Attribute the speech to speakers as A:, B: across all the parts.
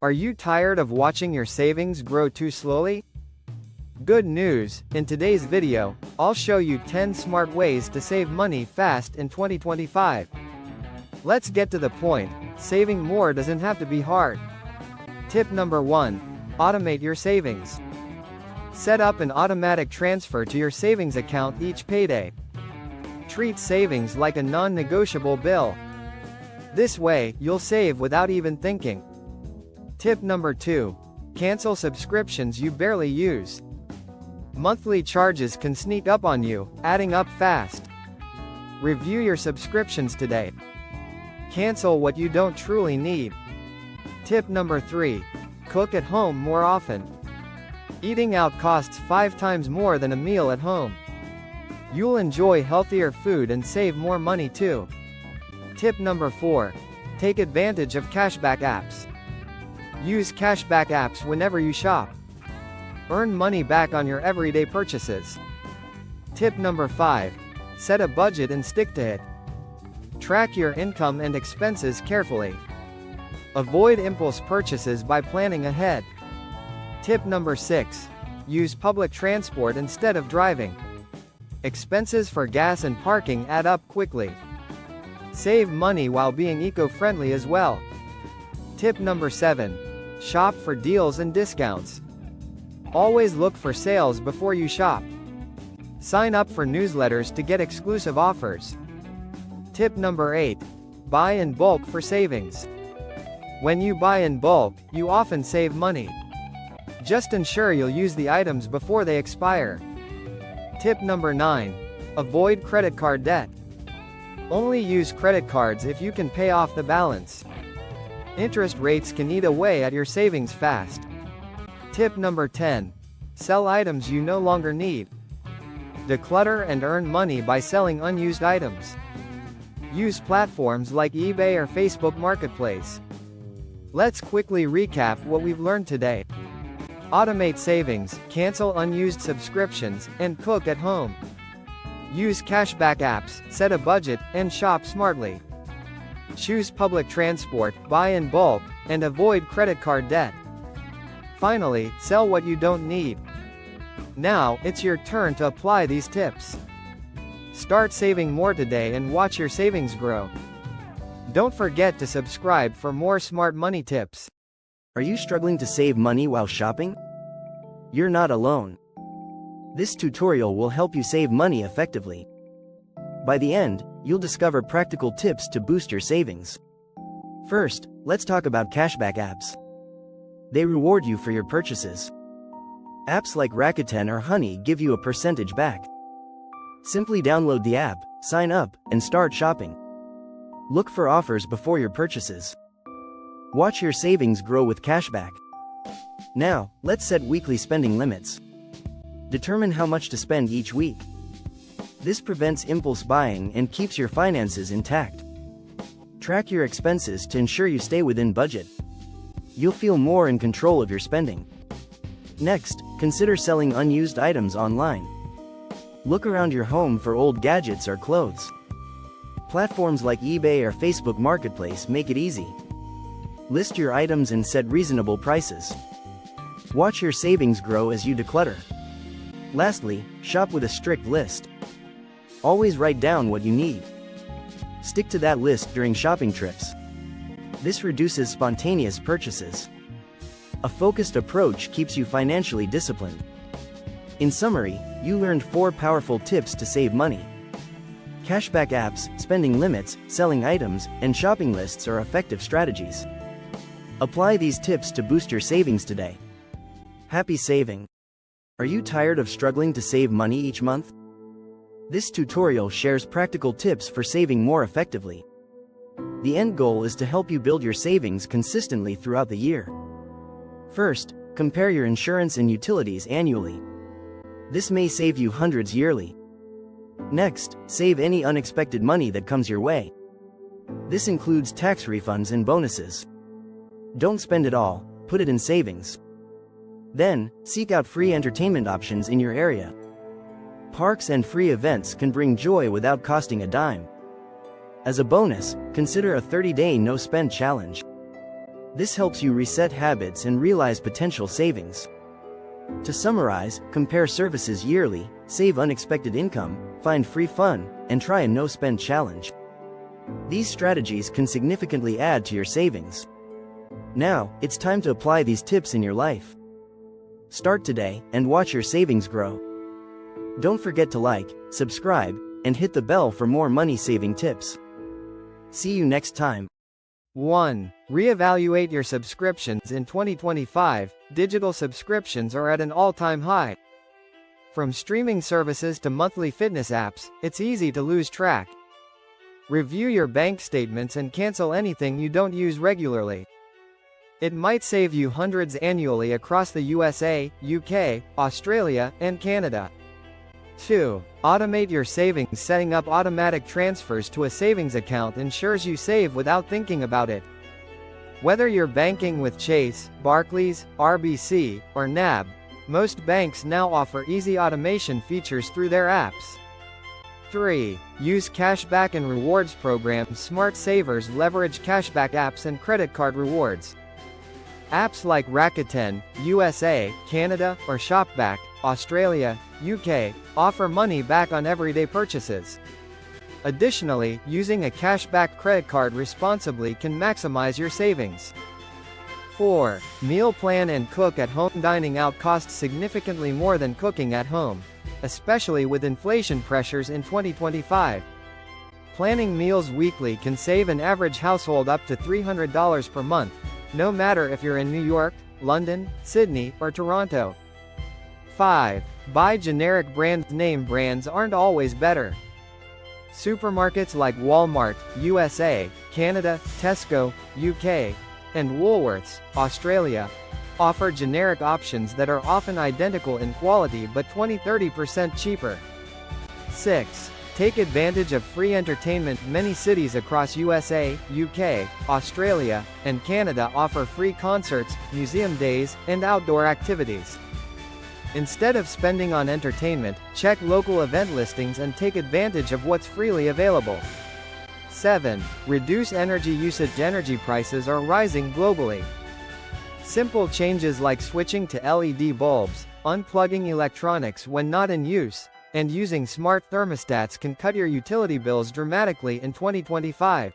A: Are you tired of watching your savings grow too slowly? Good news, in today's video, I'll show you 10 smart ways to save money fast in 2025. Let's get to the point. Saving more doesn't have to be hard. Tip number 1. Automate your savings. Set up an automatic transfer to your savings account each payday. Treat savings like a non-negotiable bill. This way, you'll save without even thinking. Tip number 2. Cancel subscriptions you barely use. Monthly charges can sneak up on you, adding up fast. Review your subscriptions today. Cancel what you don't truly need. Tip number 3. Cook at home more often. Eating out costs 5 times more than a meal at home. You'll enjoy healthier food and save more money too. Tip number 4. Take advantage of cashback apps. Use cashback apps whenever you shop. Earn money back on your everyday purchases. Tip number 5. Set a budget and stick to it. Track your income and expenses carefully. Avoid impulse purchases by planning ahead. Tip number 6. Use public transport instead of driving. Expenses for gas and parking add up quickly. Save money while being eco-friendly as well. Tip number 7. Shop for deals and discounts. Always look for sales before you shop. Sign up for newsletters to get exclusive offers. Tip number 8. Buy in bulk for savings. When you buy in bulk, you often save money. Just ensure you'll use the items before they expire. Tip number 9. Avoid credit card debt. Only use credit cards if you can pay off the balance. Interest rates can eat away at your savings fast. Tip number 10. Sell items you no longer need. Declutter and earn money by selling unused items. Use platforms like eBay or Facebook Marketplace. Let's quickly recap what we've learned today. Automate savings, cancel unused subscriptions, and cook at home. Use cashback apps, set a budget, and shop smartly. Choose public transport, buy in bulk, and avoid credit card debt. Finally, sell what you don't need. Now, it's your turn to apply these tips. Start saving more today and watch your savings grow. Don't forget to subscribe for more smart money tips.
B: Are you struggling to save money while shopping? You're not alone. This tutorial will help you save money effectively. By the end, you'll discover practical tips to boost your savings. First, let's talk about cashback apps. They reward you for your purchases. Apps like Rakuten or Honey give you a percentage back. Simply download the app, sign up, and start shopping. Look for offers before your purchases. Watch your savings grow with cashback. Now, let's set weekly spending limits. Determine how much to spend each week. This prevents impulse buying and keeps your finances intact. Track your expenses to ensure you stay within budget. You'll feel more in control of your spending. Next, consider selling unused items online. Look around your home for old gadgets or clothes. Platforms like eBay or Facebook Marketplace make it easy. List your items and set reasonable prices. Watch your savings grow as you declutter. Lastly, shop with a strict list. Always write down what you need. Stick to that list during shopping trips. This reduces spontaneous purchases. A focused approach keeps you financially disciplined. In summary, you learned 4 powerful tips to save money. Cashback apps, spending limits, selling items, and shopping lists are effective strategies. Apply these tips to boost your savings today. Happy saving! Are you tired of struggling to save money each month? This tutorial shares practical tips for saving more effectively. The end goal is to help you build your savings consistently throughout the year. First, compare your insurance and utilities annually. This may save you hundreds yearly. Next, save any unexpected money that comes your way. This includes tax refunds and bonuses. Don't spend it all, put it in savings. Then, seek out free entertainment options in your area. Parks and free events can bring joy without costing a dime. As a bonus, consider a 30-day no-spend challenge. This helps you reset habits and realize potential savings. To summarize, compare services yearly, save unexpected income, find free fun, and try a no-spend challenge. These strategies can significantly add to your savings. Now, it's time to apply these tips in your life. Start today and watch your savings grow. Don't forget to like, subscribe, and hit the bell for more money-saving tips. See you next time.
A: 1. Reevaluate your subscriptions in 2025. Digital subscriptions are at an all-time high. From streaming services to monthly fitness apps, it's easy to lose track. Review your bank statements and cancel anything you don't use regularly. It might save you hundreds annually across the USA, UK, Australia, and Canada. 2. Automate your savings. Setting up automatic transfers to a savings account ensures you save without thinking about it. Whether you're banking with Chase, Barclays, RBC, or NAB, most banks now offer easy automation features through their apps. 3. Use cashback and rewards programs. Smart savers leverage cashback apps and credit card rewards. Apps like Rakuten, USA, Canada, or Shopback, Australia, UK, offer money back on everyday purchases. Additionally, using a cashback credit card responsibly can maximize your savings. 4. Meal plan and cook at home. Dining out costs significantly more than cooking at home, especially with inflation pressures in 2025. Planning meals weekly can save an average household up to $300 per month, no matter if you're in New York, London, Sydney, or Toronto. 5. Buy generic brands. Name brands aren't always better. Supermarkets like Walmart, USA, Canada, Tesco, UK, and Woolworths, Australia, offer generic options that are often identical in quality but 20–30% cheaper. 6. Take advantage of free entertainment. Many cities across USA, UK, Australia, and Canada offer free concerts, museum days, and outdoor activities. Instead of spending on entertainment, check local event listings and take advantage of what's freely available. 7. Reduce energy usage. Energy prices are rising globally. Simple changes like switching to LED bulbs, unplugging electronics when not in use, and using smart thermostats can cut your utility bills dramatically in 2025.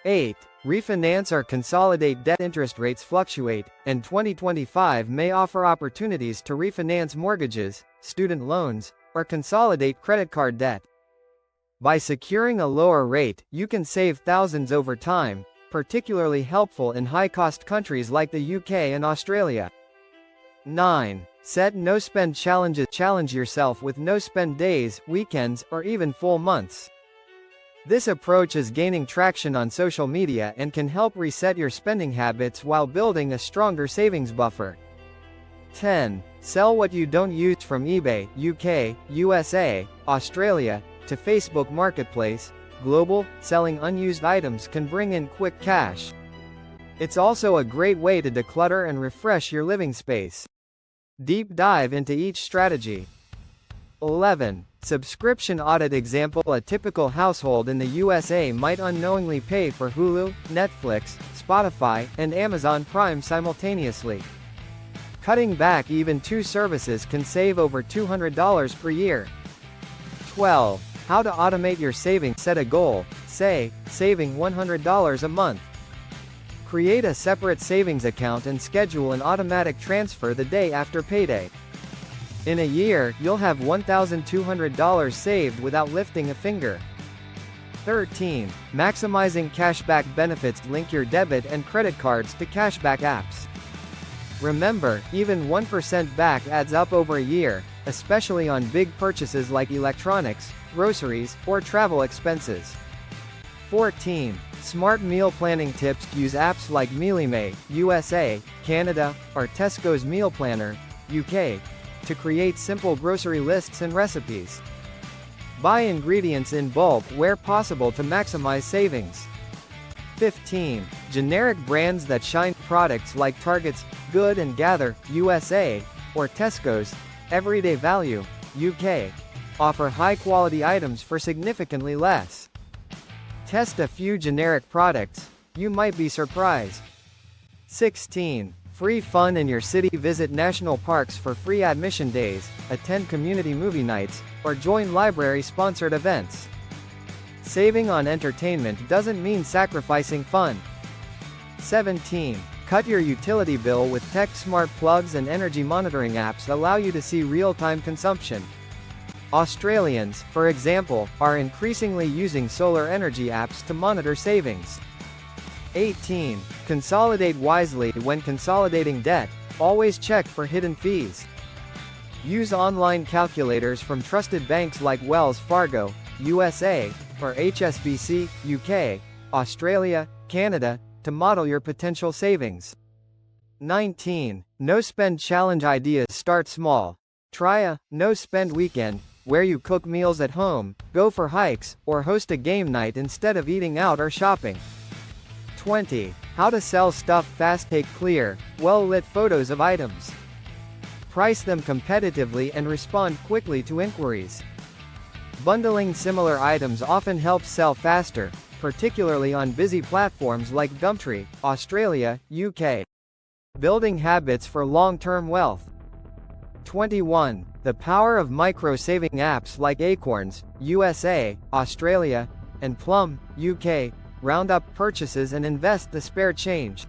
A: 8. Refinance or consolidate debt. Interest rates fluctuate, and 2025 may offer opportunities to refinance mortgages, student loans, or consolidate credit card debt. By securing a lower rate, you can save thousands over time, particularly helpful in high-cost countries like the UK and Australia. 9. Set no-spend challenges. Challenge yourself with no-spend days, weekends, or even full months. This approach is gaining traction on social media and can help reset your spending habits while building a stronger savings buffer. 10. Sell what you don't use. From eBay, UK, USA, Australia, to Facebook Marketplace, Global, selling unused items can bring in quick cash. It's also a great way to declutter and refresh your living space. Deep dive into each strategy. 11. Subscription audit. Example: a typical household in the USA might unknowingly pay for Hulu, Netflix, Spotify, and Amazon Prime simultaneously. Cutting back even 2 services can save over $200 per year. 12. How to automate your savings. Set a goal, say, saving $100 a month. Create a separate savings account and schedule an automatic transfer the day after payday. In a year, you'll have $1,200 saved without lifting a finger. 13. Maximizing cashback benefits. Link your debit and credit cards to cashback apps. Remember, even 1% back adds up over a year, especially on big purchases like electronics, groceries, or travel expenses. 14. Smart meal planning tips. Use apps like Mealime, USA, Canada, or Tesco's Meal Planner, UK, to create simple grocery lists and recipes. Buy ingredients in bulk where possible to maximize savings. 15. Generic brands that shine. Products like Target's Good and Gather, USA, or Tesco's Everyday Value, UK, offer high-quality items for significantly less. Test a few generic products, you might be surprised. 16. Free fun in your city. Visit national parks for free admission days, attend community movie nights, or join library-sponsored events. Saving on entertainment doesn't mean sacrificing fun. 17. Cut your utility bill with tech. Smart plugs and energy monitoring apps allow you to see real-time consumption. Australians, for example, are increasingly using solar energy apps to monitor savings. 18. Consolidate wisely. When consolidating debt, always check for hidden fees. Use online calculators from trusted banks like Wells Fargo, USA, or HSBC, UK, Australia, Canada, to model your potential savings. 19. No-spend challenge ideas. Start small. Try a no-spend weekend, where you cook meals at home, go for hikes, or host a game night instead of eating out or shopping. 20. How to sell stuff fast. Take clear, well-lit photos of items. Price them competitively and respond quickly to inquiries. Bundling similar items often helps sell faster, particularly on busy platforms like Gumtree, Australia, UK. Building habits for long-term wealth. 21. The power of micro-saving apps like Acorns, USA, Australia, and Plum, UK, round up purchases and invest the spare change.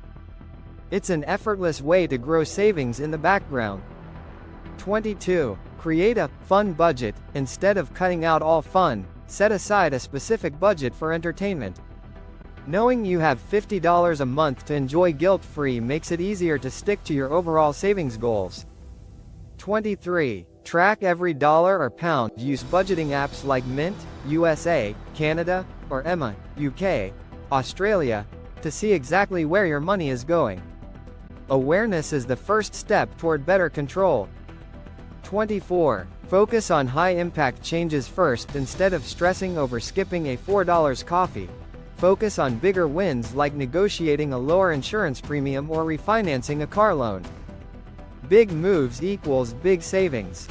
A: It's an effortless way to grow savings in the background. 22. Create a fun budget. Instead of cutting out all fun, set aside a specific budget for entertainment. Knowing you have $50 a month to enjoy guilt-free makes it easier to stick to your overall savings goals. 23. Track every dollar or pound. Use budgeting apps like Mint, USA, Canada, or Emma, UK, Australia, to see exactly where your money is going. Awareness is the first step toward better control. 24. Focus on high-impact changes first. Instead of stressing over skipping a $4 coffee, focus on bigger wins like negotiating a lower insurance premium or refinancing a car loan. Big moves equals big savings.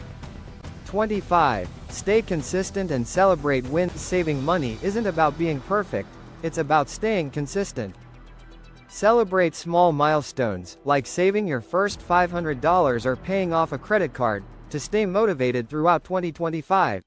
A: 25. Stay consistent and celebrate wins. Saving money isn't about being perfect, it's about staying consistent. Celebrate small milestones, like saving your first $500 or paying off a credit card, to stay motivated throughout 2025.